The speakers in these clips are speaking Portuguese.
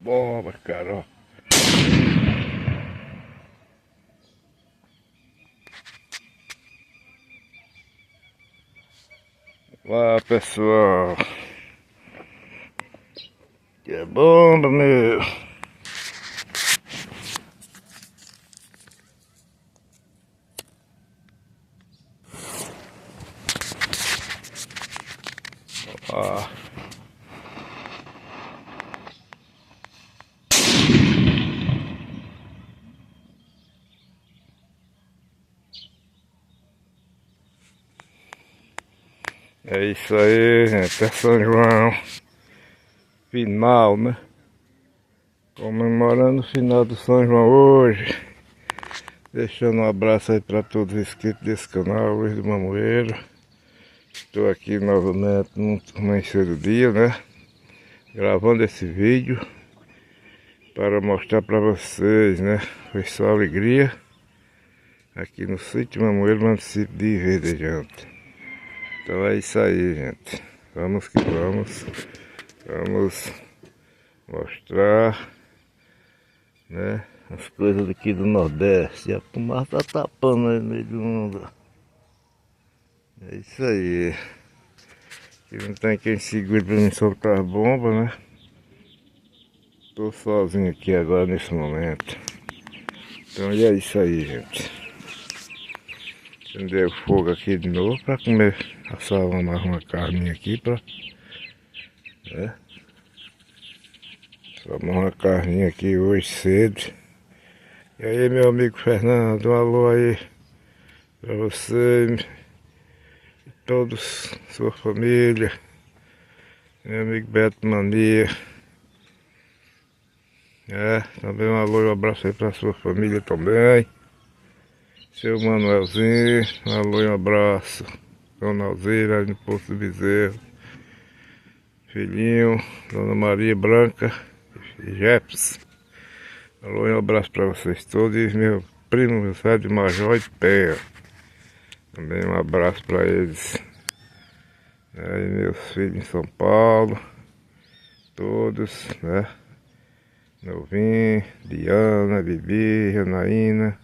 Boba, cara, ó. Lá, pessoal. Que é bomba, meu. Ó. É isso aí, gente. É São João. Final, né? Comemorando o final do São João hoje. Deixando um abraço aí para todos os inscritos desse canal, Luiz do Mamoeiro. Estou aqui novamente no amanhecer do dia, né? Gravando esse vídeo para mostrar para vocês, né? Foi só alegria aqui no sítio Mamoeiro, município de Verdejante. Então é isso aí, gente. Vamos que vamos. Vamos mostrar, né, as coisas aqui do Nordeste. A fumaça tá tapando aí no meio do mundo. É isso aí. Aqui não tem quem segure pra mim soltar as bombas, né? Tô sozinho aqui agora nesse momento. Então é isso aí, gente. Acender o fogo aqui de novo para comer, assar uma carninha aqui pra, né? Assar uma carninha aqui hoje cedo. E aí, meu amigo Fernando, um alô aí pra você e todos, sua família. Meu amigo Beto Mania. Também um alô e um abraço aí pra sua família também. Seu Manuelzinho, um alô e um abraço. Dona Alzira aí no Poço do Bezerro. Filhinho, Dona Maria Branca e Jefferson. Alô e um abraço para vocês todos. E meu primo, meu filho de Major e Penha. Também um abraço para eles. Aí meus filhos em São Paulo. Todos, né? Novinho, Diana, Bibi, Janaína.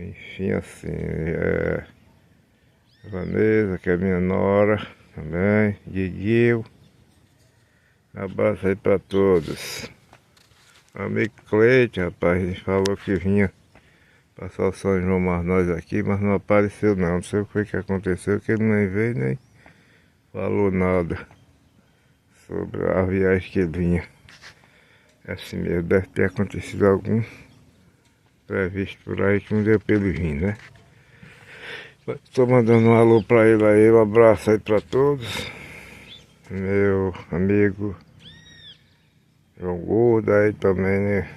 Enfim, assim, Vanessa, que é minha nora, também, Guiguinho. Abraço aí pra todos. Amigo Cleide, rapaz, ele falou que vinha passar o São João mais nós aqui, mas não apareceu não. Não sei o que foi que aconteceu, que ele nem veio nem falou nada sobre a viagem que ele vinha. É assim mesmo, deve ter acontecido algum previsto por aí que não deu pra ele vir, né? Estou mandando um alô pra ele aí, um abraço aí pra todos. Meu amigo João Gordo aí também, né?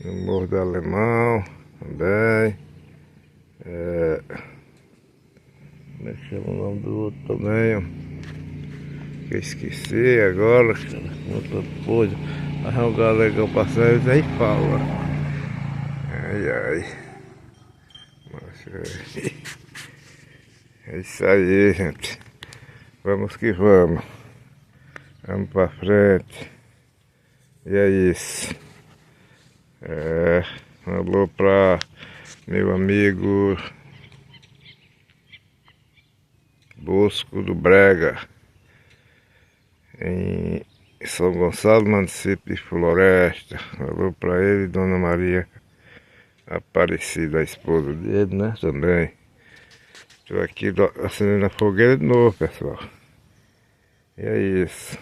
No Morro do Alemão também. Como é que chama o nome do outro também? Ó? Que eu esqueci agora, cara. Outra coisa. Mas é um galegão passando aí fala. Ai ai. Nossa, é isso aí, gente. Vamos que vamos. Vamos pra frente. E é isso. Um alô pra meu amigo Bosco do Brega, em São Gonçalo, município de Floresta. Um alô pra ele, Dona Maria Aparecida, a esposa dele, né? Também. Estou aqui acendendo a fogueira de novo, pessoal. E é isso.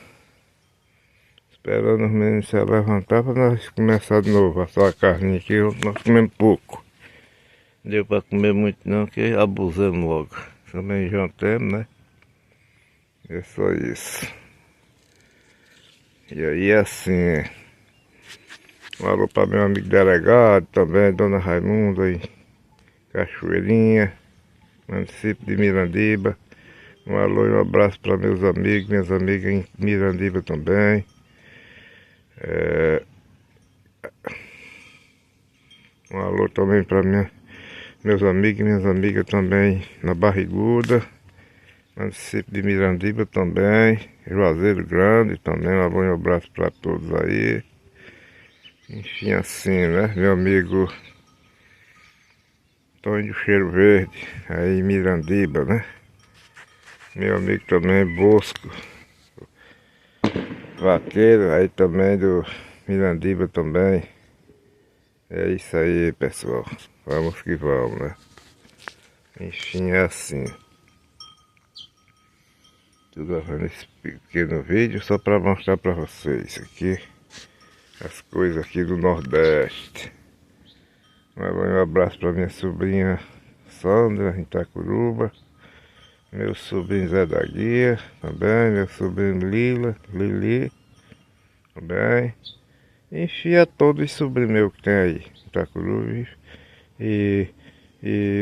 Esperando os meninos se levantar para nós começar de novo. Assar a carninha aqui, nós comemos pouco. Não deu para comer muito não, que abusamos logo. Também jantamos, né? É só isso. E aí assim, um alô para meu amigo delegado também, Dona Raimunda em Cachoeirinha, município de Mirandiba. Um alô e um abraço para meus amigos, minhas amigas em Mirandiba também. Um alô também para meus amigos e minhas amigas também na Barriguda. município de Mirandiba também, Juazeiro Grande também, um abraço para todos aí. Enfim, assim, né? Meu amigo Tonho do Cheiro Verde, aí em Mirandiba, né? Meu amigo também Bosco Vaqueiro, aí também do Mirandiba também. É isso aí, pessoal. Vamos que vamos, né? Enfim, é assim. Tô gravando esse pequeno vídeo só para mostrar para vocês aqui as coisas aqui do Nordeste. Um abraço para minha sobrinha Sandra, em Itacuruba. Meu sobrinho Zé da Guia também, meu sobrinho Lili também. Enfim, a todos os sobrinhos meus que tem aí, em Itacuruba. E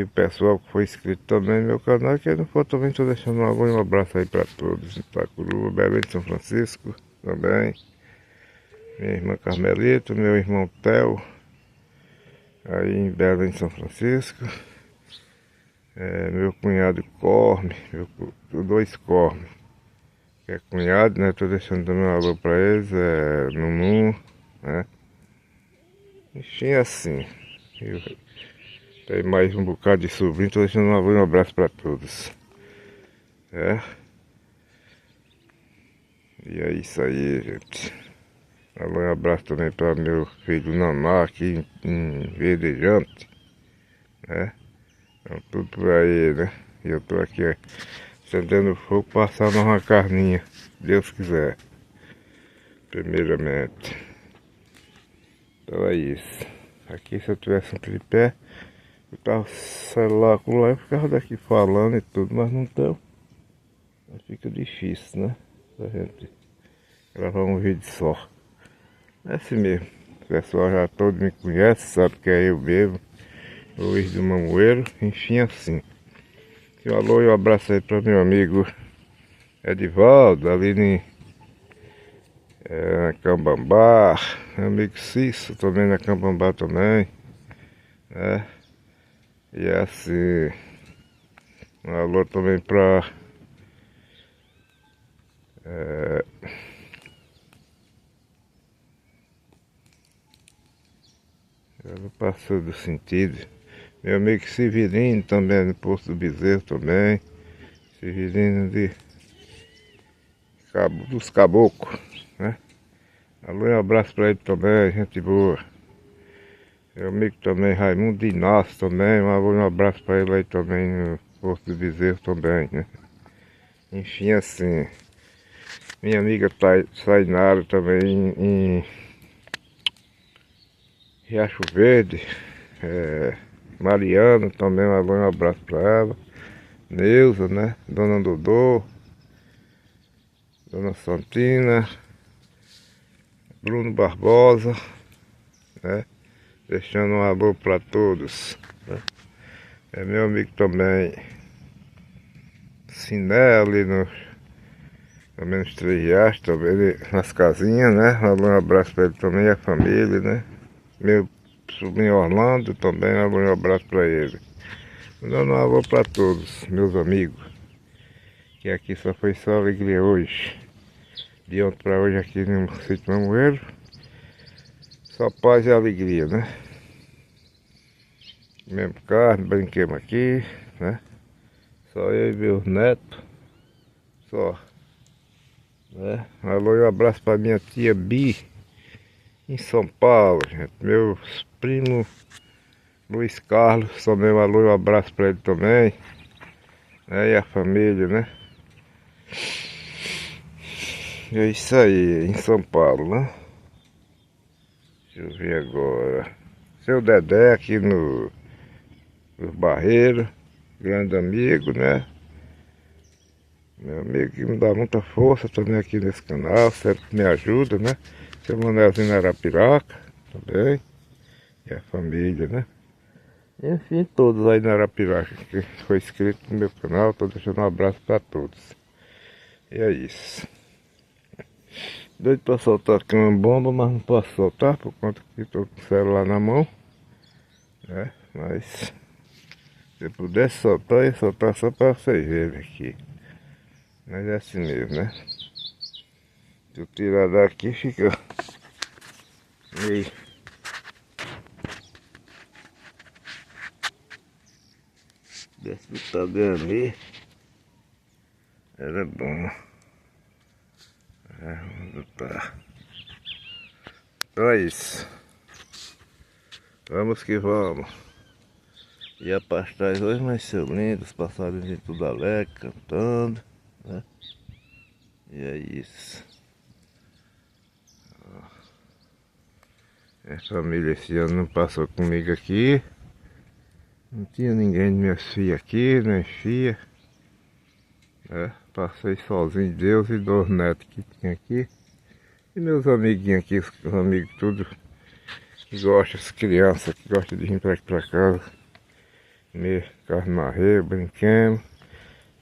o pessoal que foi inscrito também no meu canal, que não for também, estou deixando um abraço aí para todos. Em Itacuruba, Belém de São Francisco também. Minha irmã Carmelita, meu irmão Theo, aí em Belém de São Francisco. Meu cunhado Corme, dois Corme, que é cunhado, né? Tô deixando também um alô pra eles, Nunu, né? Enfim, assim. Tem mais um bocado de sobrinho, tô deixando um abraço pra todos. E é isso aí, gente. Um abraço também para meu filho Naná aqui em Verdejante, né? Então, tudo por aí, né? E eu tô aqui acendendo fogo, passando uma carninha, Deus quiser. Primeiramente. Então é isso. Aqui se eu tivesse um tripé, eu tava celular com lá, eu ficava daqui falando e tudo, mas não tem. Mas fica difícil, né? Pra gente gravar um vídeo só. É assim mesmo. O pessoal já todo me conhece, sabe que é eu mesmo. Luiz do Mamoeiro, enfim assim. Um alô e um abraço aí para meu amigo Edivaldo, ali em Cambambá, meu amigo Cício também na Cambambá também, né? E é assim, um alô também para eu não passou do sentido. Meu amigo Severino também no Posto do Bezerro também. Severino dos Caboclos, né? Alô e um abraço pra ele também, gente boa. Meu amigo também, Raimundo de Inácio também, um abraço pra ele aí também no Posto do Bezerro também, né? Enfim, assim. Minha amiga Tainara também em Riacho Verde. Mariana também, um abraço pra ela. Neuza, né? Dona Dodô. Dona Santina. Bruno Barbosa, né? Deixando um alô para todos, né? É meu amigo também Siné ali também nos Três Riachos, também nas casinhas, né? Um abraço para ele também e a família, né? Meu sobrinho Orlando também, um abraço para ele. Dando um alô para todos, meus amigos, que aqui só foi só alegria hoje. De ontem para hoje aqui no Sítio Mamoeiro. Só paz e alegria, né? Mesmo carne, brinquemos aqui, né? Só eu e meus netos. Só. Né? Alô e um abraço pra minha tia Bi, em São Paulo, gente. Meu primo Luiz Carlos, só meu alô e um abraço pra ele também. Né? E a família, né? E é isso aí, em São Paulo, né? Deixa eu ver agora. Seu Dedé aqui no Barreiro, grande amigo, né? Meu amigo que me dá muita força também aqui nesse canal, sempre me ajuda, né? Seu Manelzinho Arapiraca também, e a família, né? E, enfim, todos aí na Arapiraca que foi inscrito no meu canal, tô deixando um abraço para todos. E é isso. Doido pra soltar aqui uma bomba, mas não posso soltar por conta que estou com o celular na mão, né? Mas se eu pudesse soltar, ia soltar só para vocês verem aqui. Mas é assim mesmo, né? Se eu tirar daqui fica meio... Desce do tamanho ali. Era bom. Vamos botar. Então é isso. Vamos que vamos. E a pastagem hoje vai ser linda, os passarinhos tudo alegre, cantando, né? E é isso. A família esse ano não passou comigo aqui. Não tinha ninguém de minhas filhas aqui, nem filha. Passei sozinho, Deus e 2 netos que tinha aqui. E meus amiguinhos aqui, os amigos tudo que gostam, as crianças que gostam de vir pra aqui pra casa. Comer carne marreia, brinquemos.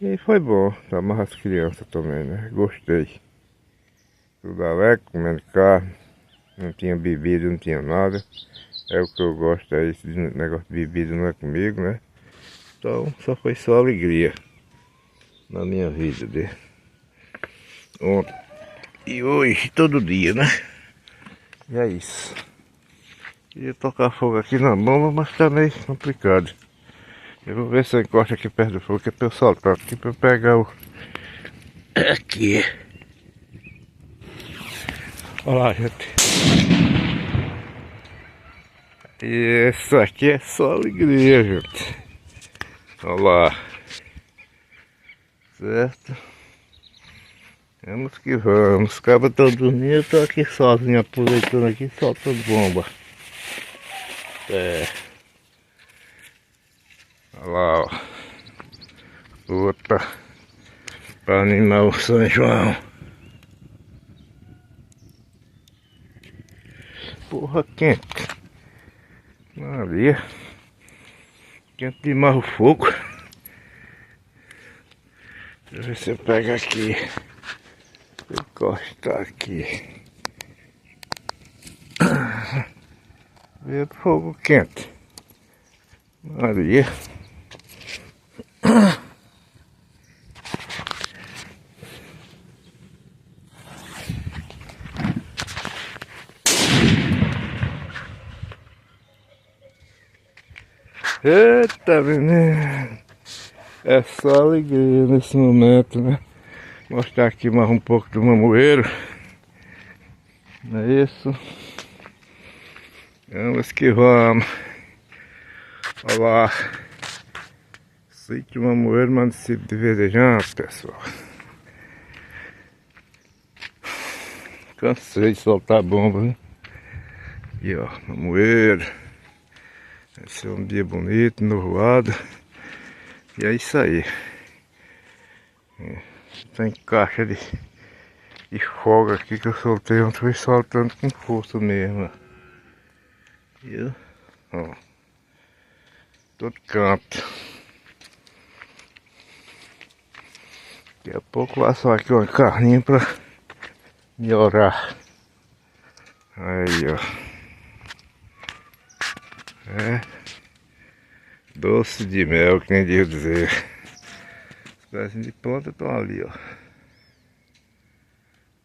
E foi bom, chamar as crianças também, né? Gostei. Tudo alegre, comendo carne. Não tinha bebida, não tinha nada. É o que eu gosto, é esse negócio de bebida não é comigo, né? Então foi só alegria na minha vida de ontem e hoje, todo dia, né? E é isso. Queria tocar fogo aqui na bomba, mas tá meio complicado. Eu vou ver se eu encosto aqui perto do fogo, que é pra eu soltar aqui pra eu pegar o... Aqui. Olha lá, gente. E isso aqui é só alegria, gente. Olha lá. Certo? Vamos que vamos. Os cabos estão dormindo, eu tô aqui sozinho, aproveitando aqui, soltando bomba. Olha lá, ó. Outra. Para animar o São João. Porra, quente. Maria. Quente demais o fogo. Deixa eu ver se eu pego aqui. Vou encostar aqui. Vê fogo quente. Maria. Eita, menino. É só alegria nesse momento, né? Mostrar aqui mais um pouco do mamoeiro. Não é isso? Vamos que vamos. Olha lá. Sítio Mamoeiro, município de Verdejão, pessoal. Cansei de soltar bomba, né? Aqui, ó, Mamoeiro. Vai ser um dia bonito, nublado. E é isso aí. Tem caixa de fogo aqui que eu soltei ontem, fui soltando com força mesmo. Viu? Ó. Todo canto. Daqui a pouco vai só aqui uma carninha pra melhorar. Aí, ó. Doce de mel, que nem diz dizer. Os pezinhos de ponta estão ali, ó.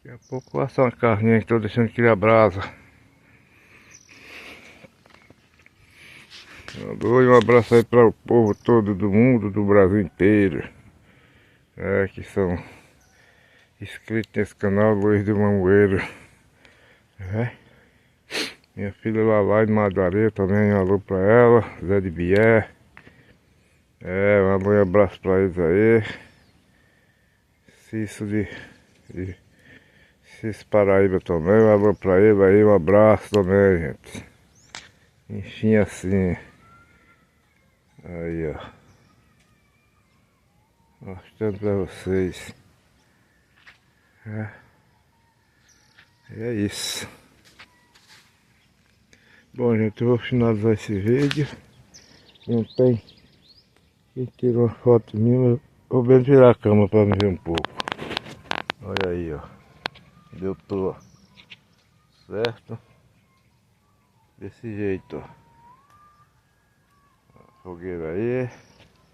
Daqui a pouco vai só uma carninha que estou deixando aqui a brasa. Um abraço aí para o povo todo do mundo, do Brasil inteiro. Que são inscritos nesse canal, Luiz de Mamoeiro. Minha filha Lalá de Madareia também, um alô pra ela, Zé de Bié. Um bom abraço pra eles aí. Cis Paraíba também, um alô pra ele aí, um abraço também, gente. Enfim, assim. Aí, ó. Mostrando pra vocês. E é isso. Bom, gente, eu vou finalizar esse vídeo. Não tem quem tirou uma foto minha, vou bem tirar a cama para me ver um pouco. Olha aí, ó. Onde eu tô, ó. Certo? Desse jeito, ó. Fogueira aí.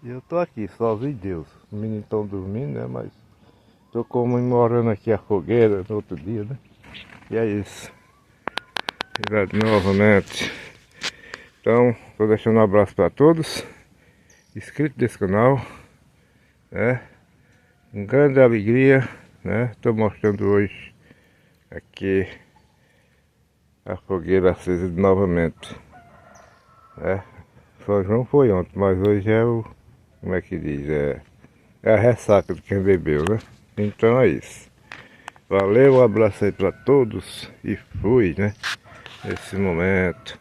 E eu tô aqui, sozinho Deus. Os meninos estão dormindo, né? Mas Tô comemorando aqui a fogueira no outro dia, né? E é isso. Novamente. Então, tô deixando um abraço para todos. Inscritos desse canal, né? Com grande alegria, né? Tô mostrando hoje aqui a fogueira acesa novamente, né? São João foi ontem, mas hoje é o, como é que diz, é a ressaca de quem bebeu, né? Então é isso. Valeu, um abraço aí pra todos e fui, né? Nesse momento.